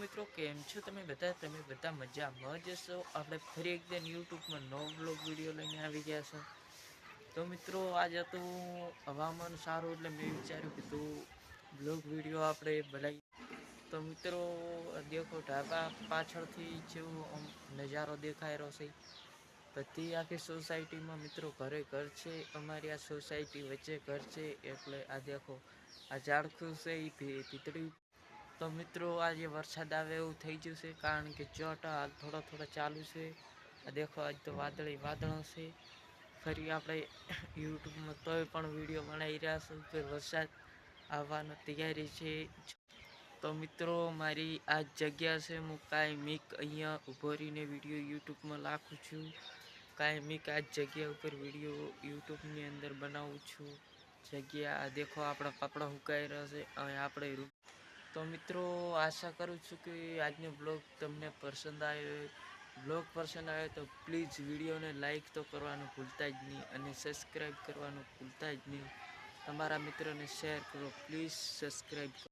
મિત્રો કેમ છો તમે બધા મજામાં જ હશો। આપણે ફરી એકદમ યુટ્યુબમાં નવો બ્લોગ વિડીયો લઈને આવી ગયા છો। તો મિત્રો આજે તો હવામાન સારું એટલે મેં વિચાર્યું કે તું બ્લોગ વિડીયો આપણે બનાવી। તો મિત્રો દેખો ઢાબા પાછળથી જેવો નજારો દેખાઈ રહ્યો છે। બધી આખી સોસાયટીમાં મિત્રો ઘરે ઘર છે। અમારી આ સોસાયટી વચ્ચે ઘર છે એટલે આ દેખો આ ઝાડખું છે એ ભીતળી। તો મિત્રો આજે વરસાદ આવે એવું થઈ ગયું છે કારણ કે ચોટ હાલ થોડા ચાલુ છે। આ દેખો આજ તો વાદળો છે। ફરી આપણે યુટ્યુબમાં તોય પણ વિડીયો બનાવી રહ્યા છું કે વરસાદ આવવાની તૈયારી છે। તો મિત્રો મારી આ જગ્યા છે, હું કાયમિક અહીંયા ઊભો રહીને વિડીયો યુટ્યુબમાં નાખું છું। કાયમિક આ જગ્યા ઉપર વિડીયો યુટ્યુબની અંદર બનાવું છું। જગ્યા આ દેખો આપણા કપડાં સુકાઈ રહ્યા છે અને આપણે તો મિત્રો આશા કરું છું કે આજનો બ્લોગ તમને પસંદ આવ્યો। બ્લોગ પસંદ આવે તો પ્લીઝ વિડીયોને લાઈક તો કરવાનું ભૂલતા જ નહીં અને સબસ્ક્રાઈબ કરવાનું ભૂલતા જ નહીં। તમારા મિત્રોને શેર કરો, પ્લીઝ સબસ્ક્રાઈબ કરો।